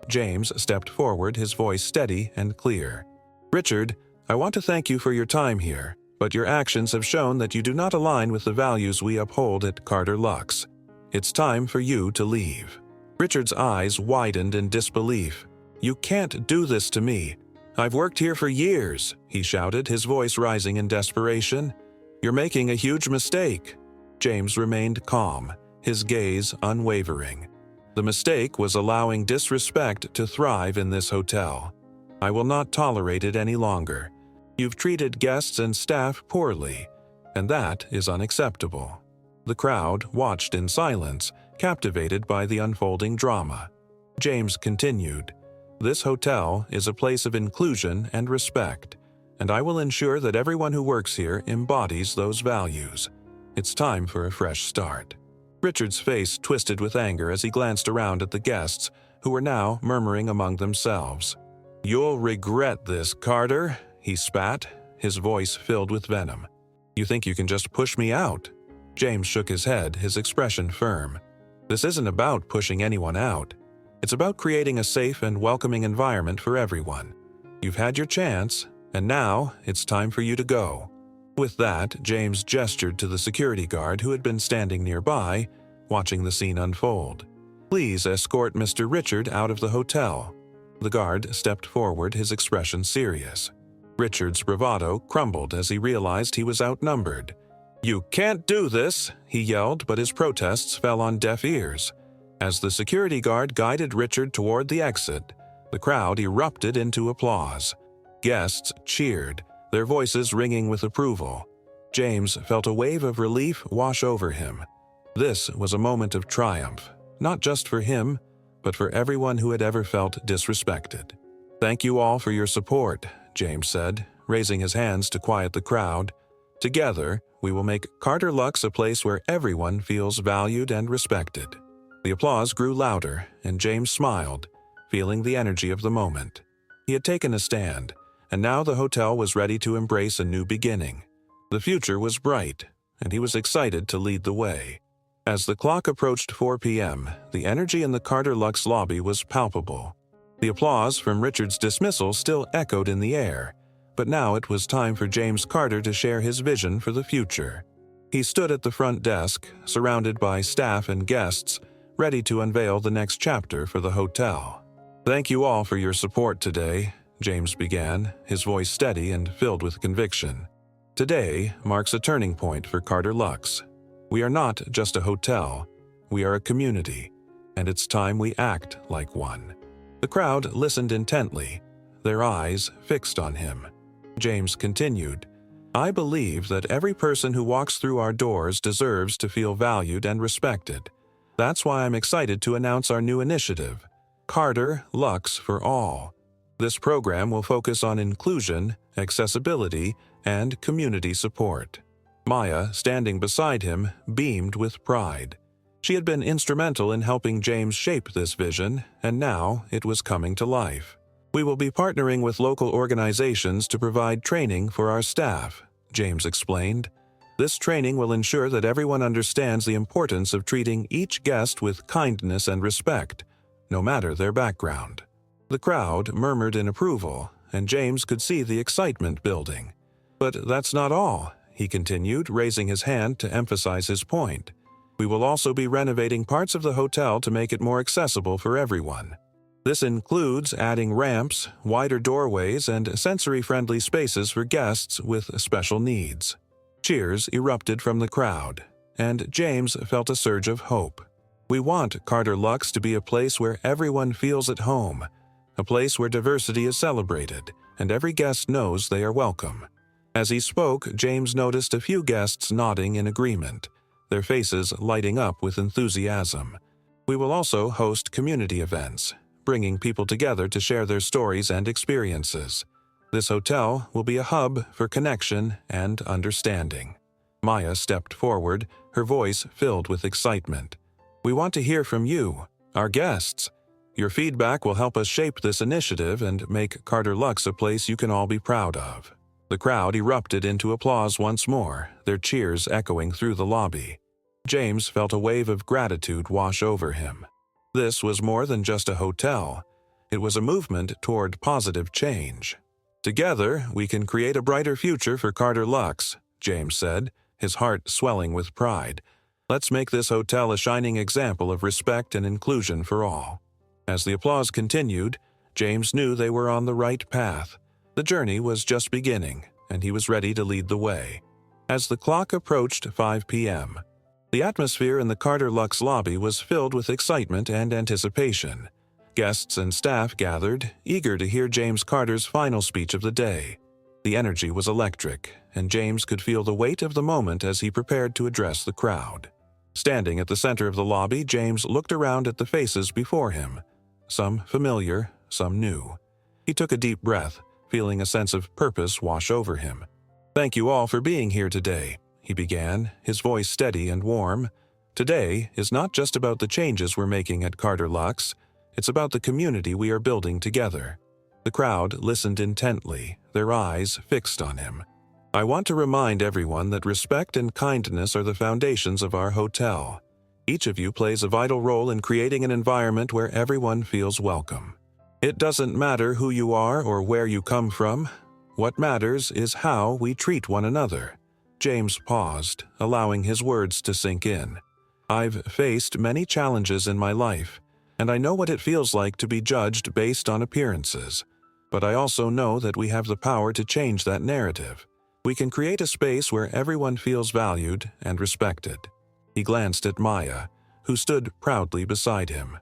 James stepped forward, his voice steady and clear. "Richard, I want to thank you for your time here, but your actions have shown that you do not align with the values we uphold at Carter Lux. It's time for you to leave." Richard's eyes widened in disbelief. "You can't do this to me. I've worked here for years," he shouted, his voice rising in desperation. "You're making a huge mistake." James remained calm, his gaze unwavering. "The mistake was allowing disrespect to thrive in this hotel. I will not tolerate it any longer. You've treated guests and staff poorly, and that is unacceptable." The crowd watched in silence, captivated by the unfolding drama. James continued, "This hotel is a place of inclusion and respect, and I will ensure that everyone who works here embodies those values. It's time for a fresh start." Richard's face twisted with anger as he glanced around at the guests, who were now murmuring among themselves. "You'll regret this, Carter," he spat, his voice filled with venom. "You think you can just push me out?" James shook his head, his expression firm. "This isn't about pushing anyone out. It's about creating a safe and welcoming environment for everyone. You've had your chance, and now it's time for you to go." With that, James gestured to the security guard who had been standing nearby, watching the scene unfold. "Please escort Mr. Richard out of the hotel." The guard stepped forward, his expression serious. Richard's bravado crumbled as he realized he was outnumbered. "You can't do this," he yelled, but his protests fell on deaf ears. As the security guard guided Richard toward the exit, the crowd erupted into applause. Guests cheered, their voices ringing with approval. James felt a wave of relief wash over him. This was a moment of triumph, not just for him, but for everyone who had ever felt disrespected. "Thank you all for your support," James said, raising his hands to quiet the crowd. "Together, we will make Carter Lux a place where everyone feels valued and respected." The applause grew louder, and James smiled, feeling the energy of the moment. He had taken a stand, and now the hotel was ready to embrace a new beginning. The future was bright, and he was excited to lead the way. As the clock approached 4 p.m., the energy in the Carter Lux lobby was palpable. The applause from Richard's dismissal still echoed in the air, but now it was time for James Carter to share his vision for the future. He stood at the front desk, surrounded by staff and guests, ready to unveil the next chapter for the hotel. "Thank you all for your support today," James began, his voice steady and filled with conviction. Today marks a turning point for Carter Lux. We are not just a hotel, we are a community, and it's time we act like one. The crowd listened intently, their eyes fixed on him. James continued, "I believe that every person who walks through our doors deserves to feel valued and respected. That's why I'm excited to announce our new initiative, Carter Lux for All. This program will focus on inclusion, accessibility, and community support." Maya, standing beside him, beamed with pride. She had been instrumental in helping James shape this vision, and now it was coming to life. "We will be partnering with local organizations to provide training for our staff," James explained. "This training will ensure that everyone understands the importance of treating each guest with kindness and respect, no matter their background." The crowd murmured in approval, and James could see the excitement building. "But that's not all," he continued, raising his hand to emphasize his point. "We will also be renovating parts of the hotel to make it more accessible for everyone. This includes adding ramps, wider doorways, and sensory-friendly spaces for guests with special needs." Cheers erupted from the crowd, and James felt a surge of hope. "We want Carter Lux to be a place where everyone feels at home, a place where diversity is celebrated, and every guest knows they are welcome." As he spoke, James noticed a few guests nodding in agreement, their faces lighting up with enthusiasm. "We will also host community events, bringing people together to share their stories and experiences. This hotel will be a hub for connection and understanding." Maya stepped forward, her voice filled with excitement. "We want to hear from you, our guests. Your feedback will help us shape this initiative and make Carter Lux a place you can all be proud of." The crowd erupted into applause once more, their cheers echoing through the lobby. James felt a wave of gratitude wash over him. This was more than just a hotel. It was a movement toward positive change. "Together, we can create a brighter future for Carter Lux," James said, his heart swelling with pride. "Let's make this hotel a shining example of respect and inclusion for all." As the applause continued, James knew they were on the right path. The journey was just beginning, and he was ready to lead the way. As the clock approached 5 p.m., the atmosphere in the Carter Lux lobby was filled with excitement and anticipation. Guests and staff gathered, eager to hear James Carter's final speech of the day. The energy was electric, and James could feel the weight of the moment as he prepared to address the crowd. Standing at the center of the lobby, James looked around at the faces before him, some familiar, some new. He took a deep breath, feeling a sense of purpose wash over him. "Thank you all for being here today," he began, his voice steady and warm. "Today is not just about the changes we're making at Carter Lux, it's about the community we are building together." The crowd listened intently, their eyes fixed on him. "I want to remind everyone that respect and kindness are the foundations of our hotel. Each of you plays a vital role in creating an environment where everyone feels welcome. It doesn't matter who you are or where you come from. What matters is how we treat one another." James paused, allowing his words to sink in. "I've faced many challenges in my life, and I know what it feels like to be judged based on appearances. But I also know that we have the power to change that narrative. We can create a space where everyone feels valued and respected." He glanced at Maya, who stood proudly beside him.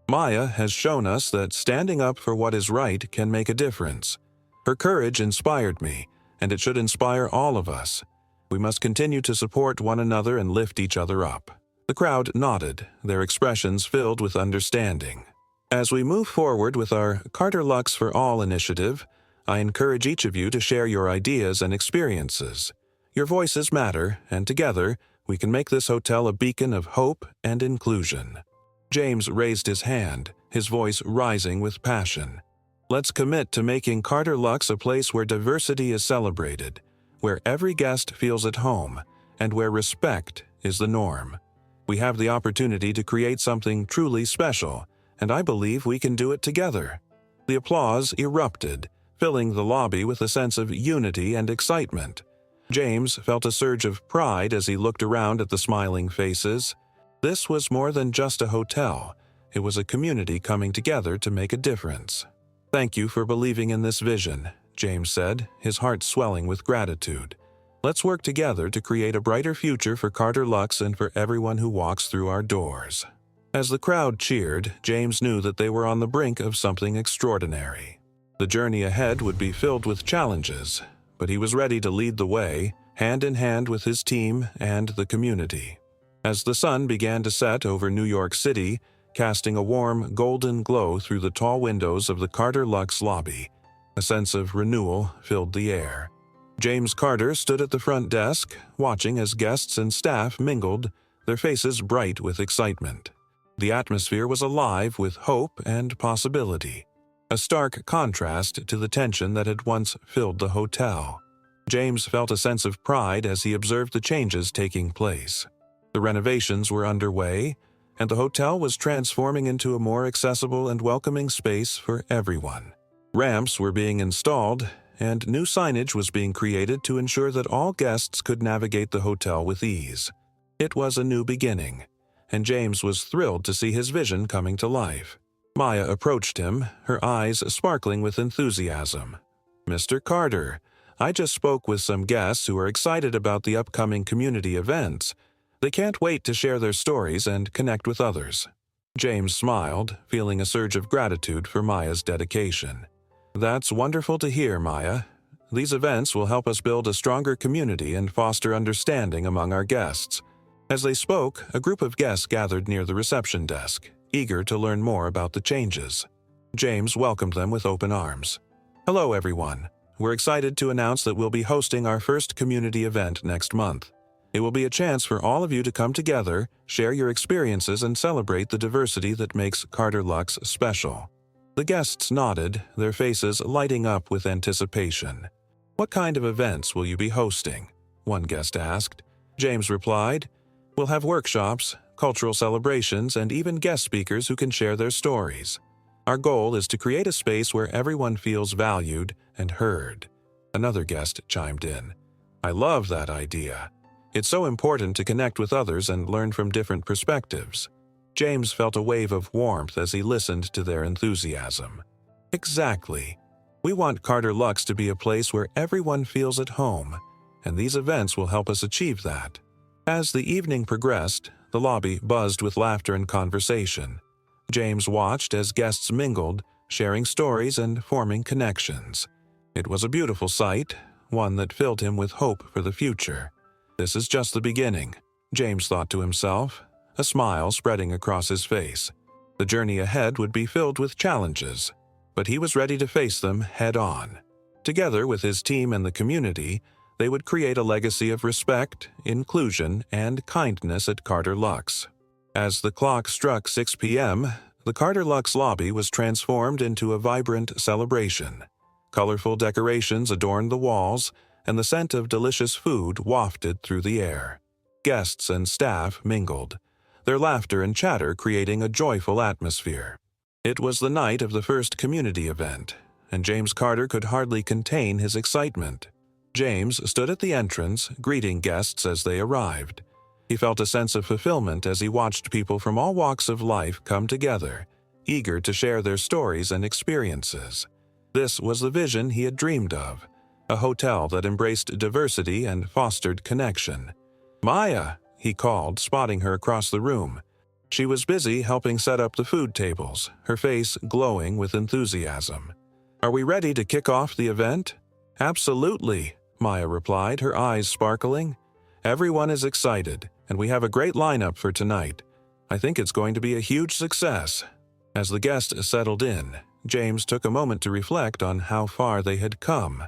"Maya has shown us that standing up for what is right can make a difference. Her courage inspired me, and it should inspire all of us. We must continue to support one another and lift each other up." The crowd nodded, their expressions filled with understanding. "As we move forward with our Carter Lux for All initiative, I encourage each of you to share your ideas and experiences. Your voices matter, and together, we can make this hotel a beacon of hope and inclusion." James raised his hand, his voice rising with passion. "Let's commit to making Carter Lux a place where diversity is celebrated, where every guest feels at home, and where respect is the norm. We have the opportunity to create something truly special, and I believe we can do it together." The applause erupted, filling the lobby with a sense of unity and excitement. James felt a surge of pride as he looked around at the smiling faces. This was more than just a hotel. It was a community coming together to make a difference. "Thank you for believing in this vision," James said, his heart swelling with gratitude. Let's work together to create a brighter future for Carter Lux and for everyone who walks through our doors." As the crowd cheered, James knew that they were on the brink of something extraordinary. The journey ahead would be filled with challenges, but he was ready to lead the way, hand in hand with his team and the community. As the sun began to set over New York City, casting a warm, golden glow through the tall windows of the Carter Lux lobby, a sense of renewal filled the air. James Carter stood at the front desk, watching as guests and staff mingled, their faces bright with excitement. The atmosphere was alive with hope and possibility, a stark contrast to the tension that had once filled the hotel. James felt a sense of pride as he observed the changes taking place. The renovations were underway, and the hotel was transforming into a more accessible and welcoming space for everyone. Ramps were being installed, and new signage was being created to ensure that all guests could navigate the hotel with ease. It was a new beginning, and James was thrilled to see his vision coming to life. Maya approached him, her eyes sparkling with enthusiasm. "Mr. Carter, I just spoke with some guests who are excited about the upcoming community events. They can't wait to share their stories and connect with others." James smiled, feeling a surge of gratitude for Maya's dedication. "That's wonderful to hear, Maya. These events will help us build a stronger community and foster understanding among our guests." As they spoke, a group of guests gathered near the reception desk, eager to learn more about the changes. James welcomed them with open arms. "Hello, everyone. We're excited to announce that we'll be hosting our first community event next month. It will be a chance for all of you to come together, share your experiences, and celebrate the diversity that makes Carter Lux special." The guests nodded, their faces lighting up with anticipation. "What kind of events will you be hosting?" one guest asked. James replied, "We'll have workshops, cultural celebrations, and even guest speakers who can share their stories. Our goal is to create a space where everyone feels valued and heard." Another guest chimed in. "I love that idea. It's so important to connect with others and learn from different perspectives." James felt a wave of warmth as he listened to their enthusiasm. "Exactly. We want Carter Lux to be a place where everyone feels at home, and these events will help us achieve that." As the evening progressed, the lobby buzzed with laughter and conversation. James watched as guests mingled, sharing stories and forming connections. It was a beautiful sight, one that filled him with hope for the future. "This is just the beginning," James thought to himself, a smile spreading across his face. The journey ahead would be filled with challenges, but he was ready to face them head-on. Together with his team and the community, they would create a legacy of respect, inclusion, and kindness at Carter Lux. As the clock struck 6 p.m., the Carter Lux lobby was transformed into a vibrant celebration. Colorful decorations adorned the walls, and the scent of delicious food wafted through the air. Guests and staff mingled, their laughter and chatter creating a joyful atmosphere. It was the night of the first community event, and James Carter could hardly contain his excitement. James stood at the entrance, greeting guests as they arrived. He felt a sense of fulfillment as he watched people from all walks of life come together, eager to share their stories and experiences. This was the vision he had dreamed of, a hotel that embraced diversity and fostered connection. "Maya," he called, spotting her across the room. She was busy helping set up the food tables, her face glowing with enthusiasm. "Are we ready to kick off the event?" "Absolutely," Maya replied, her eyes sparkling. "Everyone is excited, and we have a great lineup for tonight. I think it's going to be a huge success." As the guests settled in, James took a moment to reflect on how far they had come.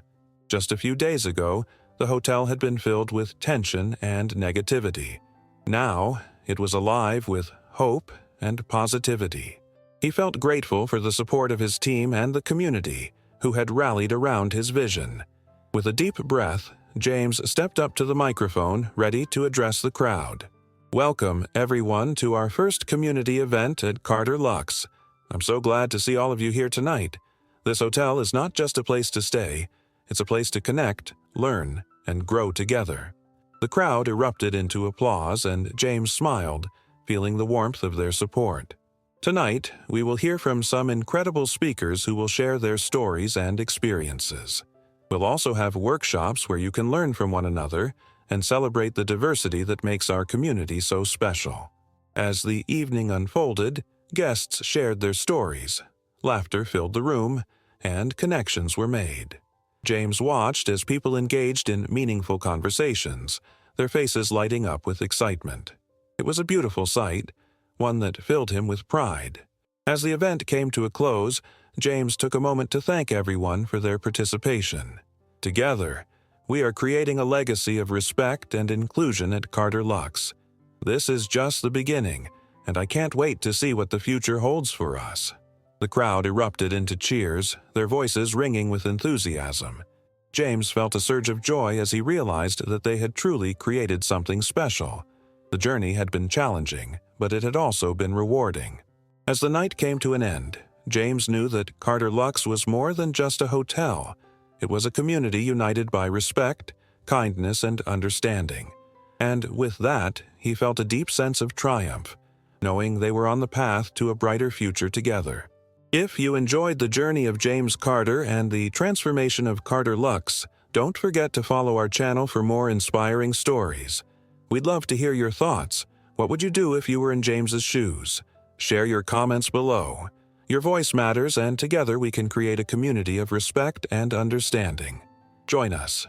Just a few days ago, the hotel had been filled with tension and negativity. Now, it was alive with hope and positivity. He felt grateful for the support of his team and the community, who had rallied around his vision. With a deep breath, James stepped up to the microphone, ready to address the crowd. "Welcome, everyone, to our first community event at Carter Lux. I'm so glad to see all of you here tonight. This hotel is not just a place to stay, it's a place to connect, learn, and grow together." The crowd erupted into applause, and James smiled, feeling the warmth of their support. "Tonight, we will hear from some incredible speakers who will share their stories and experiences. We'll also have workshops where you can learn from one another and celebrate the diversity that makes our community so special. As the evening unfolded, guests shared their stories, laughter filled the room, and connections were made. James watched as people engaged in meaningful conversations, their faces lighting up with excitement. It was a beautiful sight, one that filled him with pride. As the event came to a close, James took a moment to thank everyone for their participation. Together, we are creating a legacy of respect and inclusion at Carter Lux. This is just the beginning, and I can't wait to see what the future holds for us. The crowd erupted into cheers, their voices ringing with enthusiasm. James felt a surge of joy as he realized that they had truly created something special. The journey had been challenging, but it had also been rewarding. As the night came to an end, James knew that Carter Lux was more than just a hotel. It was a community united by respect, kindness, and understanding. And with that, he felt a deep sense of triumph, knowing they were on the path to a brighter future together. If you enjoyed the journey of James Carter and the transformation of Carter Lux, don't forget to follow our channel for more inspiring stories. We'd love to hear your thoughts. What would you do if you were in James's shoes? Share your comments below. Your voice matters, and together we can create a community of respect and understanding. Join us